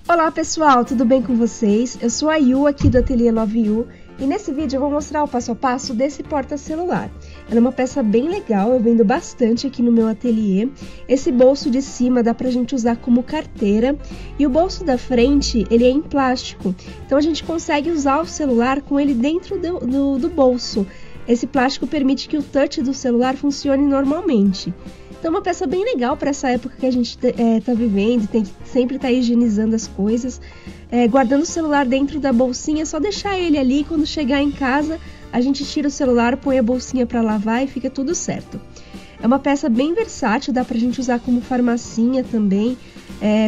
Olá pessoal, tudo bem com vocês? Eu sou a Yu aqui do Ateliê Love You e nesse vídeo eu vou mostrar o passo a passo desse porta-celular. Ela é uma peça bem legal, eu vendo bastante aqui no meu ateliê. Esse bolso de cima dá pra gente usar como carteira e o bolso da frente ele é em plástico, então a gente consegue usar o celular com ele dentro do bolso. Esse plástico permite que o touch do celular funcione normalmente. Então, uma peça bem legal para essa época que a gente tá vivendo, tem que sempre estar higienizando as coisas, guardando o celular dentro da bolsinha, é só deixar ele ali, quando chegar em casa, a gente tira o celular, põe a bolsinha para lavar e fica tudo certo. É uma peça bem versátil, dá pra gente usar como farmacinha também,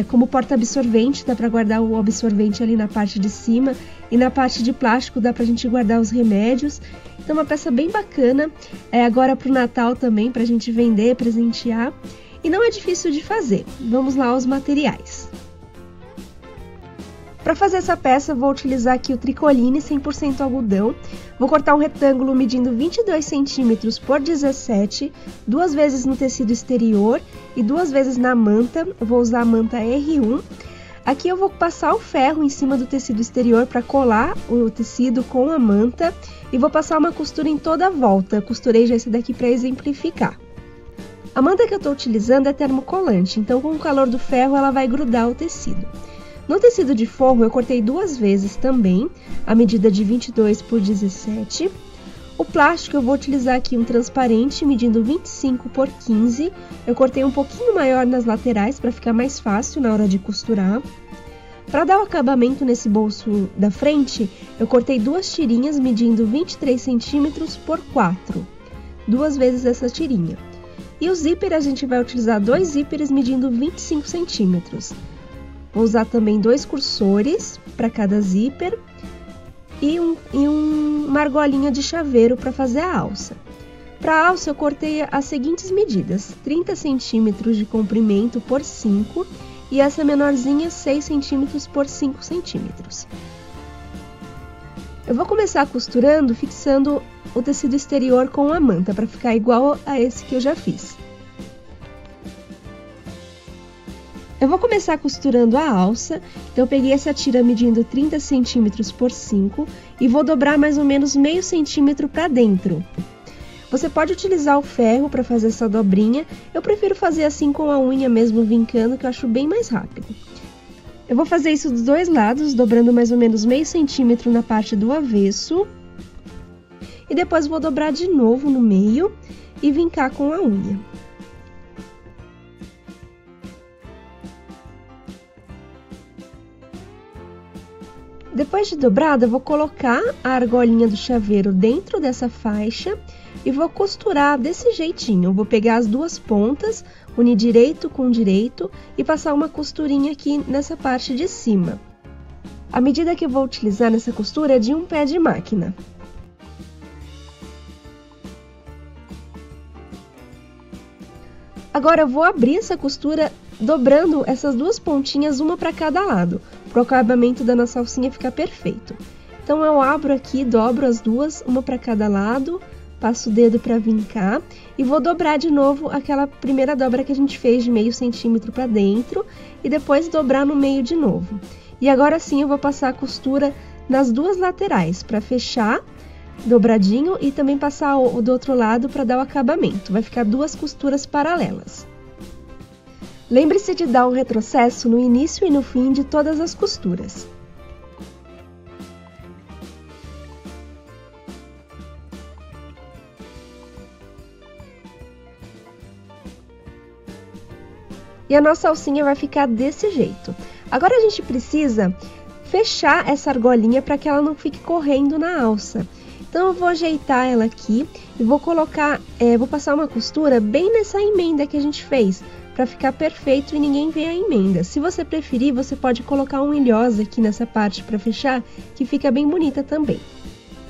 como porta-absorvente, dá para guardar o absorvente ali na parte de cima e na parte de plástico dá pra gente guardar os remédios. Então uma peça bem bacana, agora pro Natal também, pra gente vender, presentear. E não é difícil de fazer. Vamos lá aos materiais. Para fazer essa peça, eu vou utilizar aqui o tricoline 100% algodão. Vou cortar um retângulo medindo 22 centímetros por 17, 2 vezes no tecido exterior e 2 vezes na manta. Eu vou usar a manta R1. Aqui eu vou passar o ferro em cima do tecido exterior para colar o tecido com a manta e vou passar uma costura em toda a volta. Eu costurei já esse daqui para exemplificar. A manta que eu estou utilizando é termocolante, então com o calor do ferro ela vai grudar o tecido. No tecido de forro eu cortei 2 vezes também, a medida de 22 por 17. O plástico eu vou utilizar aqui um transparente medindo 25 por 15. Eu cortei um pouquinho maior nas laterais para ficar mais fácil na hora de costurar. Para dar o acabamento nesse bolso da frente, eu cortei 2 tirinhas medindo 23 centímetros por 4. 2 vezes essa tirinha. E o zíper a gente vai utilizar 2 zíperes medindo 25 centímetros. Vou usar também 2 cursores para cada zíper e uma argolinha de chaveiro para fazer a alça. Para a alça eu cortei as seguintes medidas: 30 centímetros de comprimento por 5 e essa menorzinha 6 centímetros por 5 centímetros. Eu vou começar costurando fixando o tecido exterior com a manta para ficar igual a esse que eu já fiz. Eu vou começar costurando a alça, então eu peguei essa tira medindo 30 centímetros por 5 e vou dobrar mais ou menos meio centímetro para dentro. Você pode utilizar o ferro para fazer essa dobrinha, eu prefiro fazer assim com a unha mesmo vincando, que eu acho bem mais rápido. Eu vou fazer isso dos dois lados, dobrando mais ou menos meio centímetro na parte do avesso. E depois vou dobrar de novo no meio e vincar com a unha. Depois de dobrada, eu vou colocar a argolinha do chaveiro dentro dessa faixa e vou costurar desse jeitinho. Eu vou pegar as duas pontas, unir direito com direito e passar uma costurinha aqui nessa parte de cima. A medida que eu vou utilizar nessa costura é de 1 pé de máquina. Agora eu vou abrir essa costura dobrando essas duas pontinhas, uma para cada lado, para o acabamento da nossa alcinha ficar perfeito. Então eu abro aqui, dobro as duas, uma para cada lado, passo o dedo para vincar e vou dobrar de novo aquela primeira dobra que a gente fez de meio centímetro para dentro e depois dobrar no meio de novo. E agora sim eu vou passar a costura nas duas laterais para fechar dobradinho e também passar do outro lado para dar o acabamento. Vai ficar 2 costuras paralelas. Lembre-se de dar um retrocesso no início e no fim de todas as costuras. E a nossa alcinha vai ficar desse jeito. Agora a gente precisa fechar essa argolinha para que ela não fique correndo na alça. Então eu vou ajeitar ela aqui e vou colocar, vou passar uma costura bem nessa emenda que a gente fez, para ficar perfeito e ninguém ver a emenda. Se você preferir, você pode colocar um ilhós aqui nessa parte para fechar, que fica bem bonita também.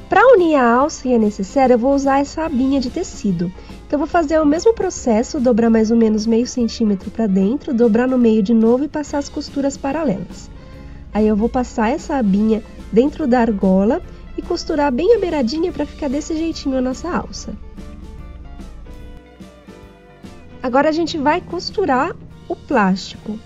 Para unir a alça e a necessaire, eu vou usar essa abinha de tecido. Então eu vou fazer o mesmo processo, dobrar mais ou menos meio centímetro para dentro, dobrar no meio de novo e passar as costuras paralelas. Aí eu vou passar essa abinha dentro da argola e costurar bem a beiradinha para ficar desse jeitinho a nossa alça. Agora a gente vai costurar o plástico.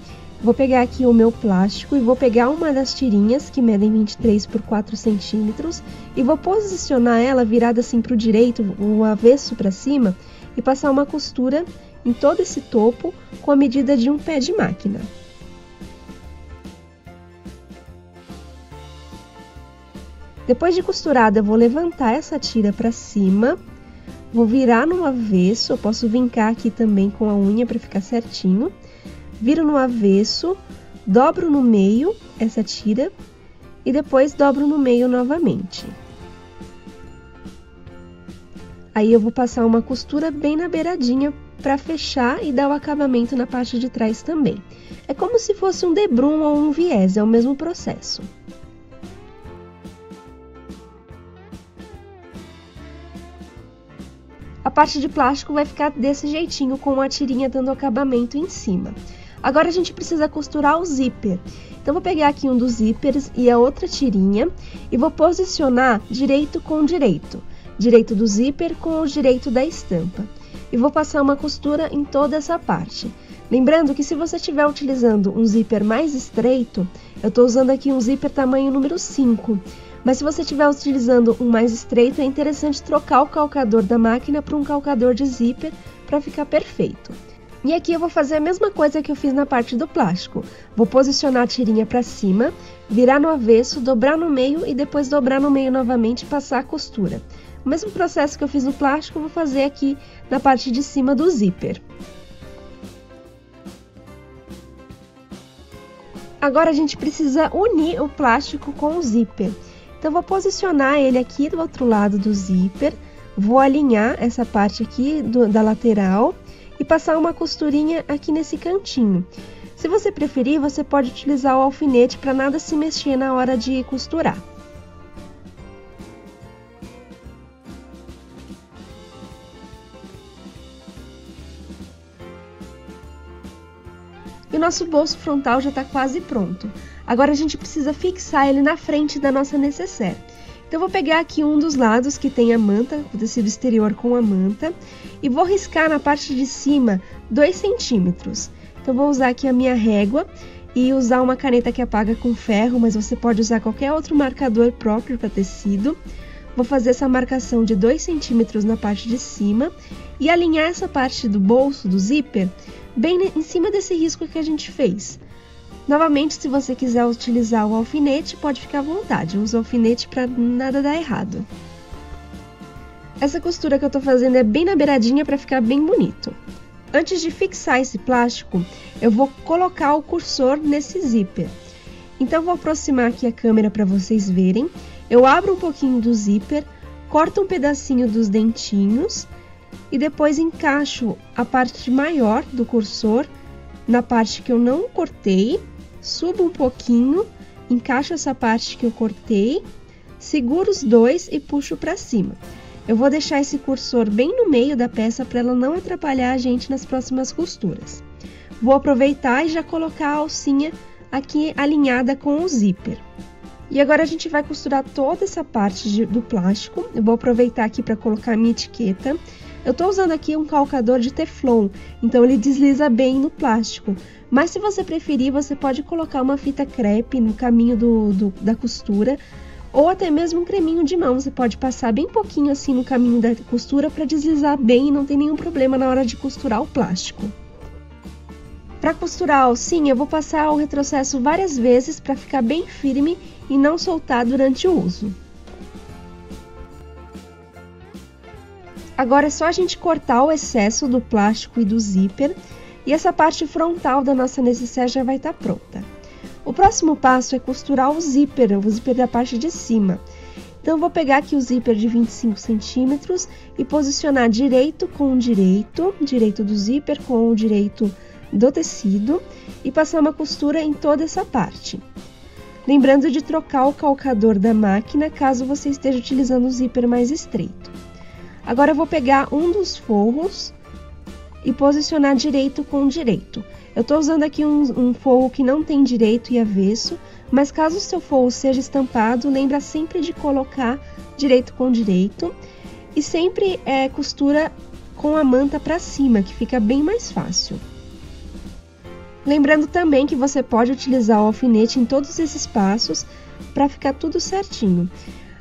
Vou pegar aqui o meu plástico e vou pegar uma das tirinhas que medem 23 por 4 centímetros e vou posicionar ela virada assim para o direito, o avesso para cima, e passar uma costura em todo esse topo com a medida de um pé de máquina. Depois de costurada, eu vou levantar essa tira para cima, vou virar no avesso, eu posso vincar aqui também com a unha para ficar certinho. Viro no avesso, dobro no meio essa tira e depois dobro no meio novamente. Aí eu vou passar uma costura bem na beiradinha para fechar e dar o acabamento na parte de trás também. É como se fosse um debrum ou um viés, é o mesmo processo. A parte de plástico vai ficar desse jeitinho, com a tirinha dando acabamento em cima. Agora a gente precisa costurar o zíper. Então, vou pegar aqui um dos zíperes e a outra tirinha e vou posicionar direito com direito. Direito do zíper com o direito da estampa. E vou passar uma costura em toda essa parte. Lembrando que se você estiver utilizando um zíper mais estreito, eu estou usando aqui um zíper tamanho número 5. Mas se você estiver utilizando um mais estreito, é interessante trocar o calcador da máquina para um calcador de zíper para ficar perfeito. E aqui eu vou fazer a mesma coisa que eu fiz na parte do plástico. Vou posicionar a tirinha para cima, virar no avesso, dobrar no meio e depois dobrar no meio novamente e passar a costura. O mesmo processo que eu fiz no plástico, eu vou fazer aqui na parte de cima do zíper. Agora a gente precisa unir o plástico com o zíper. Então, vou posicionar ele aqui do outro lado do zíper, vou alinhar essa parte aqui da lateral e passar uma costurinha aqui nesse cantinho. Se você preferir, você pode utilizar o alfinete para nada se mexer na hora de costurar. E o nosso bolso frontal já está quase pronto. Agora a gente precisa fixar ele na frente da nossa nécessaire. Então, eu vou pegar aqui um dos lados que tem a manta, o tecido exterior com a manta, e vou riscar na parte de cima 2 centímetros. Então, vou usar aqui a minha régua e usar uma caneta que apaga com ferro, mas você pode usar qualquer outro marcador próprio para tecido. Vou fazer essa marcação de 2 centímetros na parte de cima e alinhar essa parte do bolso, do zíper, bem em cima desse risco que a gente fez. Novamente, se você quiser utilizar o alfinete, pode ficar à vontade. Usa o alfinete para nada dar errado. Essa costura que eu tô fazendo é bem na beiradinha para ficar bem bonito. Antes de fixar esse plástico, eu vou colocar o cursor nesse zíper. Então, eu vou aproximar aqui a câmera para vocês verem. Eu abro um pouquinho do zíper, corto um pedacinho dos dentinhos e depois encaixo a parte maior do cursor na parte que eu não cortei. Subo um pouquinho, encaixo essa parte que eu cortei, seguro os dois e puxo para cima. Eu vou deixar esse cursor bem no meio da peça para ela não atrapalhar a gente nas próximas costuras. Vou aproveitar e já colocar a alcinha aqui alinhada com o zíper. E agora a gente vai costurar toda essa parte do plástico. Eu vou aproveitar aqui para colocar a minha etiqueta. Eu estou usando aqui um calcador de teflon, então ele desliza bem no plástico. Mas se você preferir, você pode colocar uma fita crepe no caminho da costura, ou até mesmo um creminho de mão. Você pode passar bem pouquinho assim no caminho da costura para deslizar bem e não ter nenhum problema na hora de costurar o plástico. Para costurar a alcinha, eu vou passar o retrocesso várias vezes para ficar bem firme e não soltar durante o uso. Agora é só a gente cortar o excesso do plástico e do zíper e essa parte frontal da nossa nécessaire já vai estar pronta. O próximo passo é costurar o zíper da parte de cima. Então, eu vou pegar aqui o zíper de 25 centímetros e posicionar direito com direito do zíper com o direito do tecido e passar uma costura em toda essa parte. Lembrando de trocar o calcador da máquina caso você esteja utilizando o zíper mais estreito. Agora eu vou pegar um dos forros e posicionar direito com direito. Eu estou usando aqui um forro que não tem direito e avesso, mas caso o seu forro seja estampado, lembra sempre de colocar direito com direito e sempre costura com a manta para cima, que fica bem mais fácil. Lembrando também que você pode utilizar o alfinete em todos esses passos para ficar tudo certinho.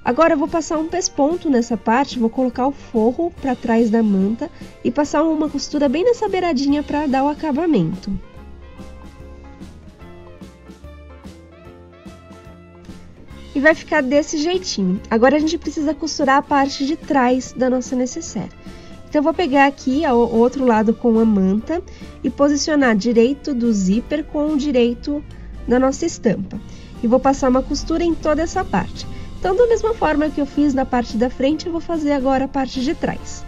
Agora eu vou passar um pesponto nessa parte, vou colocar o forro para trás da manta e passar uma costura bem nessa beiradinha para dar o acabamento. E vai ficar desse jeitinho. Agora a gente precisa costurar a parte de trás da nossa nécessaire. Então eu vou pegar aqui o outro lado com a manta e posicionar direito do zíper com o direito da nossa estampa. E vou passar uma costura em toda essa parte. Então, da mesma forma que eu fiz na parte da frente, eu vou fazer agora a parte de trás.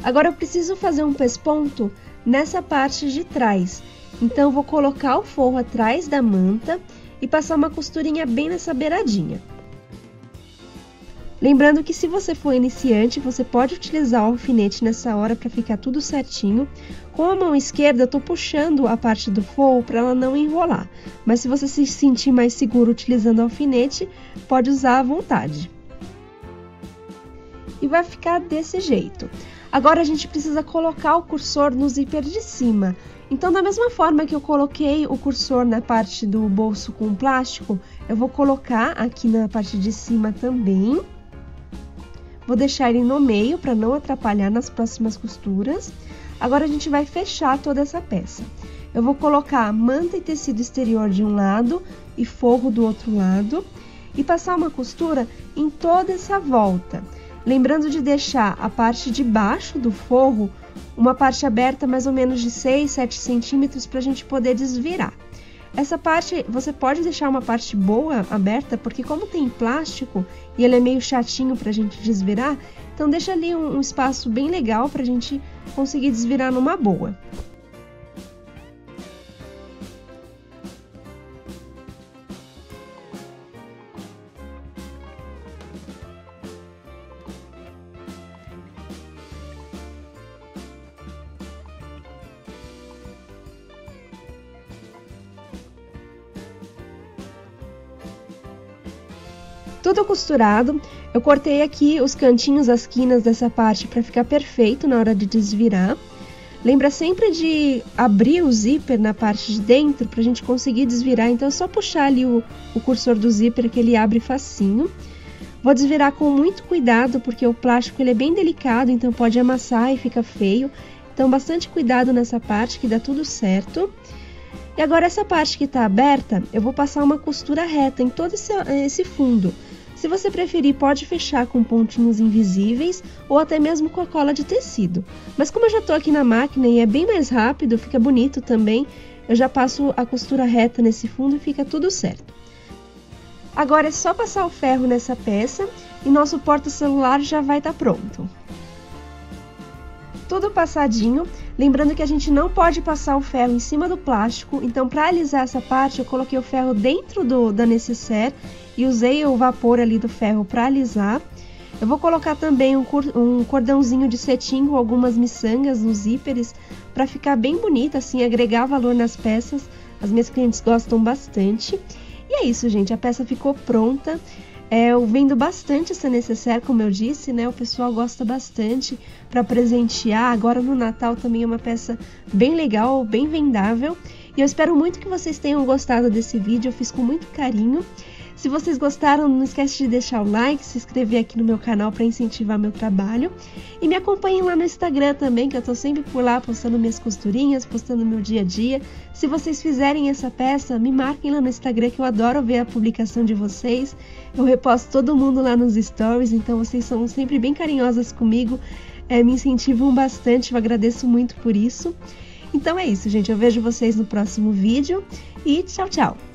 Agora eu preciso fazer um pesponto nessa parte de trás. Então, eu vou colocar o forro atrás da manta e passar uma costurinha bem nessa beiradinha. Lembrando que se você for iniciante, você pode utilizar o alfinete nessa hora para ficar tudo certinho. Com a mão esquerda, eu tô puxando a parte do forro para ela não enrolar. Mas se você se sentir mais seguro utilizando o alfinete, pode usar à vontade. E vai ficar desse jeito. Agora a gente precisa colocar o cursor no zíper de cima. Então, da mesma forma que eu coloquei o cursor na parte do bolso com plástico, eu vou colocar aqui na parte de cima também. Vou deixar ele no meio para não atrapalhar nas próximas costuras. Agora a gente vai fechar toda essa peça. Eu vou colocar manta e tecido exterior de um lado e forro do outro lado e passar uma costura em toda essa volta. Lembrando de deixar a parte de baixo do forro uma parte aberta mais ou menos de 6, 7 centímetros para a gente poder desvirar. Essa parte, você pode deixar uma parte boa aberta, porque como tem plástico e ele é meio chatinho pra gente desvirar, então deixa ali um espaço bem legal pra gente conseguir desvirar numa boa. Tudo costurado, eu cortei aqui os cantinhos, as quinas dessa parte para ficar perfeito na hora de desvirar. Lembra sempre de abrir o zíper na parte de dentro para a gente conseguir desvirar, então é só puxar ali o cursor do zíper que ele abre facinho. Vou desvirar com muito cuidado porque o plástico ele é bem delicado, então pode amassar e fica feio. Então bastante cuidado nessa parte que dá tudo certo. E agora essa parte que está aberta, eu vou passar uma costura reta em todo esse fundo. Se você preferir, pode fechar com pontinhos invisíveis ou até mesmo com a cola de tecido. Mas como eu já estou aqui na máquina e é bem mais rápido, fica bonito também, eu já passo a costura reta nesse fundo e fica tudo certo. Agora é só passar o ferro nessa peça e nosso porta-celular já vai estar pronto. Tudo passadinho, lembrando que a gente não pode passar o ferro em cima do plástico, então para alisar essa parte eu coloquei o ferro dentro da nécessaire e usei o vapor ali do ferro para alisar. Eu vou colocar também um cordãozinho de cetim com algumas miçangas nos zíperes para ficar bem bonita, assim, agregar valor nas peças. As minhas clientes gostam bastante. E é isso, gente, a peça ficou pronta. Eu vendo bastante essa nécessaire, como eu disse, né? O pessoal gosta bastante para presentear. Agora no Natal também é uma peça bem legal, bem vendável. E eu espero muito que vocês tenham gostado desse vídeo, eu fiz com muito carinho. Se vocês gostaram, não esquece de deixar o like, se inscrever aqui no meu canal para incentivar meu trabalho. E me acompanhem lá no Instagram também, que eu tô sempre por lá postando minhas costurinhas, postando meu dia a dia. Se vocês fizerem essa peça, me marquem lá no Instagram, que eu adoro ver a publicação de vocês. Eu reposto todo mundo lá nos stories, então vocês são sempre bem carinhosas comigo, me incentivam bastante, eu agradeço muito por isso. Então é isso, gente, eu vejo vocês no próximo vídeo e tchau, tchau!